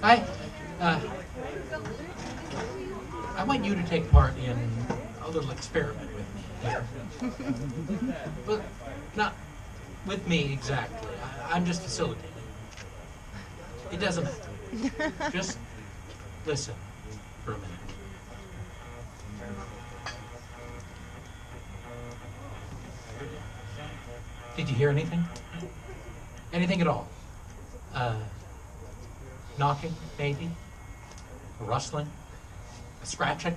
I, uh, I want you to take part in a little experiment with me here. But not with me exactly. I'm just facilitating. It doesn't matter. Just listen for a minute. Did you hear anything? Anything at all? Knocking, maybe? A rustling? A scratching?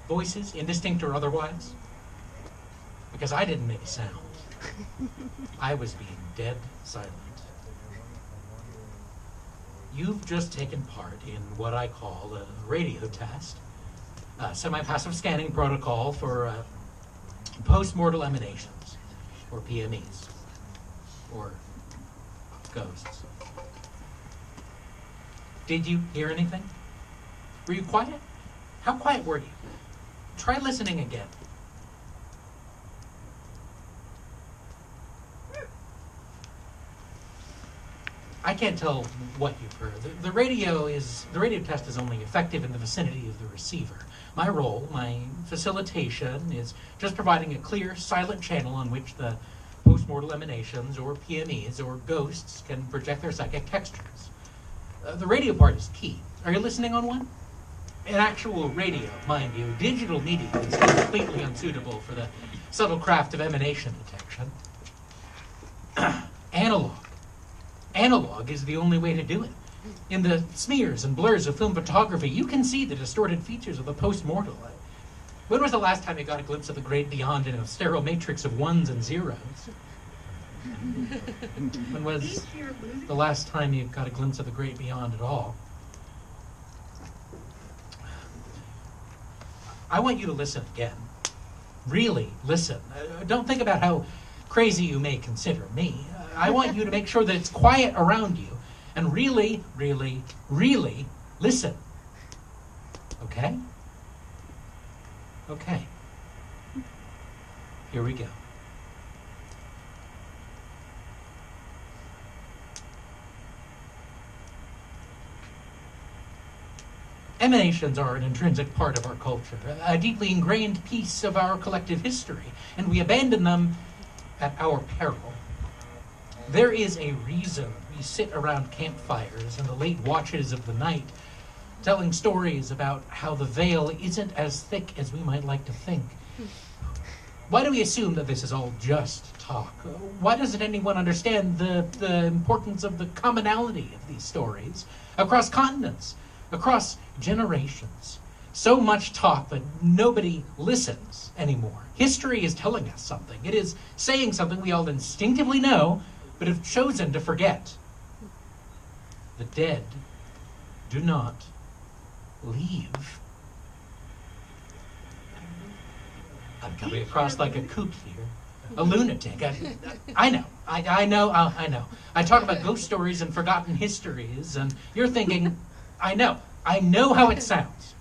Voices, indistinct or otherwise? Because I didn't make a sound. I was being dead silent. You've just taken part in what I call a radio test, a semi-passive scanning protocol for post-mortal emanations, or PMEs, or ghosts. Did you hear anything? Were you quiet? How quiet were you? Try listening again. I can't tell what you've heard. The radio test is only effective in the vicinity of the receiver. My role, my facilitation, is just providing a clear, silent channel on which the post-mortal emanations, or PMEs, or ghosts can project their psychic textures. The radio part is key. Are you listening on one? An actual radio, mind you. Digital media is completely unsuitable for the subtle craft of emanation detection. Analog is the only way to do it. In the smears and blurs of film photography, you can see the distorted features of the post-mortal. When was the last time you got a glimpse of the great beyond in a sterile matrix of ones and zeros? When was the last time you got a glimpse of the great beyond at all? I want you to listen again. Really listen. Don't think about how crazy you may consider me. I want you to make sure that it's quiet around you and really, really, really listen. Okay? Okay. Here we go. Emanations are an intrinsic part of our culture, a deeply ingrained piece of our collective history, and we abandon them at our peril. There is a reason we sit around campfires in the late watches of the night, telling stories about how the veil isn't as thick as we might like to think. Why do we assume that this is all just talk? Why doesn't anyone understand the importance of the commonality of these stories across continents, across generations? So much talk that nobody listens anymore. History is telling us something. It is saying something we all instinctively know, but have chosen to forget. The dead do not leave. I'm coming across like a kook here, a lunatic. I know. I know. I talk about ghost stories and forgotten histories, and you're thinking, I know how it sounds.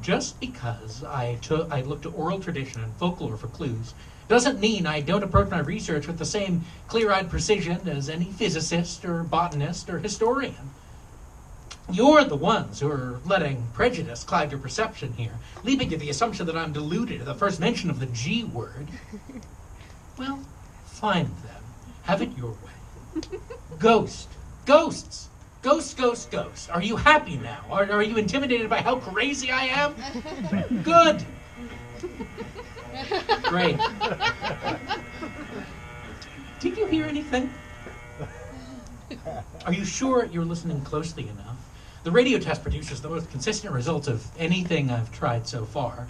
Just because I look to oral tradition and folklore for clues doesn't mean I don't approach my research with the same clear-eyed precision as any physicist or botanist or historian. You're the ones who are letting prejudice cloud your perception here, leaping to the assumption that I'm deluded at the first mention of the G word. Well, fine then. Have it your way. Ghosts. Ghosts. Are you happy now? Are you intimidated by how crazy I am? Good. Great. Did you hear anything? Are you sure you're listening closely enough? The radio test produces the most consistent results of anything I've tried so far.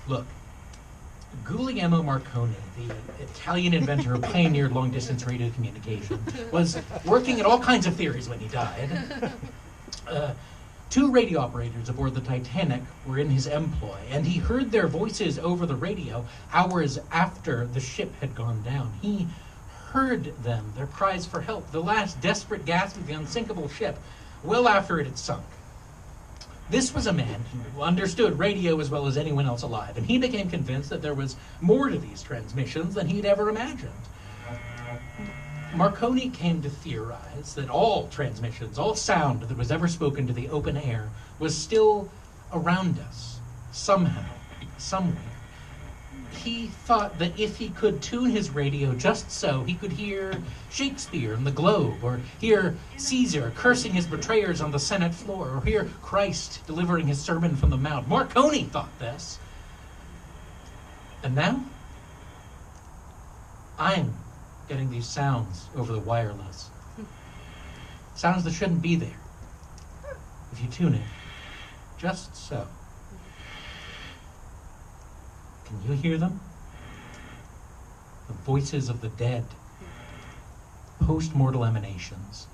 Look, Guglielmo Marconi, the Italian inventor who pioneered long-distance radio communication, was working at all kinds of theories when he died. 2 radio operators aboard the Titanic were in his employ, and he heard their voices over the radio hours after the ship had gone down. He heard them, their cries for help, the last desperate gasp of the unsinkable ship, well after it had sunk. This was a man who understood radio as well as anyone else alive, and he became convinced that there was more to these transmissions than he'd ever imagined. Marconi came to theorize that all transmissions, all sound that was ever spoken to the open air was still around us, somehow, somewhere. He thought that if he could tune his radio just so, he could hear Shakespeare in the Globe, or hear Caesar cursing his betrayers on the Senate floor, or hear Christ delivering his Sermon from the Mount. Marconi thought this. And now, I'm getting these sounds over the wireless. Sounds that shouldn't be there. If you tune it, just so. Can you hear them? The voices of the dead. Post-mortal emanations.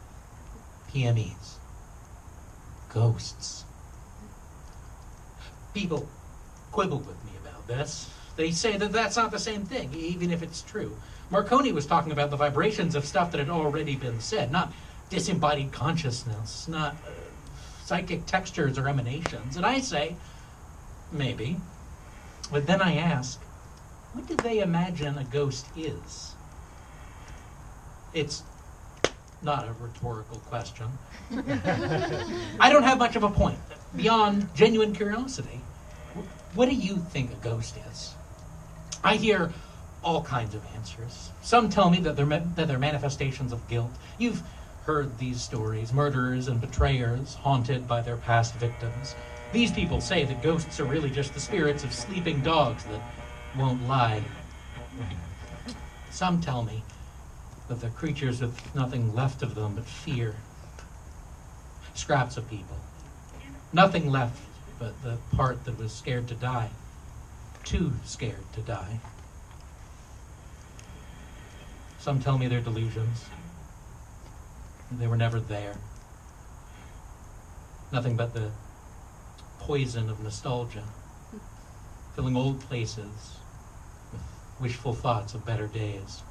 PMEs. Ghosts. People quibble with me about this. They say that that's not the same thing, even if it's true. Marconi was talking about the vibrations of stuff that had already been said, not disembodied consciousness, not psychic textures or emanations. And I say, maybe. But then I ask, what do they imagine a ghost is? It's not a rhetorical question. I don't have much of a point, beyond genuine curiosity. What do you think a ghost is? I hear all kinds of answers. Some tell me that they're manifestations of guilt. You've heard these stories, murderers and betrayers haunted by their past victims. These people say that ghosts are really just the spirits of sleeping dogs that won't lie. Some tell me that they're creatures with nothing left of them but fear. Scraps of people. Nothing left but the part that was scared to die. Too scared to die. Some tell me they're delusions. They were never there. Nothing but the poison of nostalgia, filling old places with wishful thoughts of better days.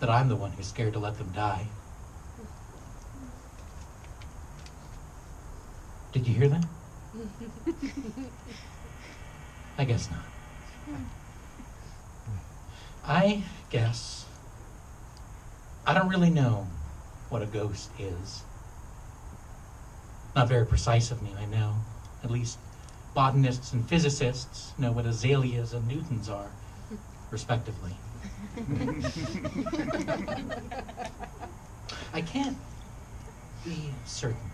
That I'm the one who's scared to let them die. Did you hear that? I guess not. I guess I don't really know what a ghost is. Not very precise of me, I know. At least botanists and physicists know what azaleas and Newtons are, respectively. I can't be certain.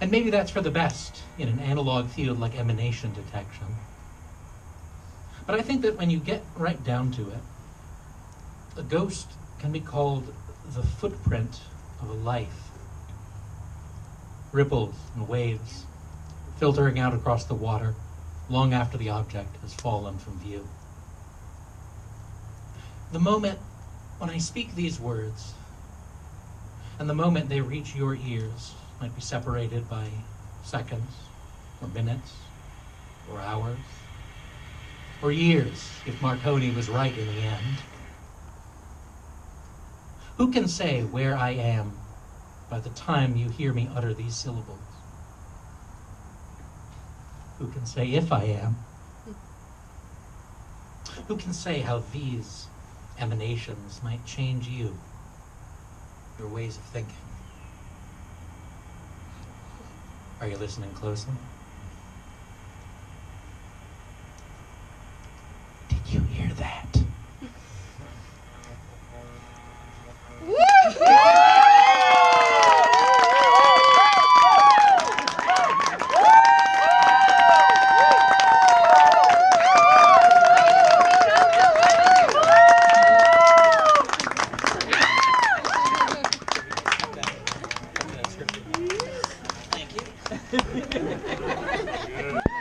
And maybe that's for the best in an analog field like emanation detection. But I think that when you get right down to it, a ghost can be called the footprint of a life. Ripples and waves filtering out across the water long after the object has fallen from view. The moment when I speak these words and the moment they reach your ears might be separated by seconds or minutes or hours or years if Marconi was right in the end. Who can say where I am by the time you hear me utter these syllables? Who can say if I am? Who can say how these emanations might change you, your ways of thinking? Are you listening closely?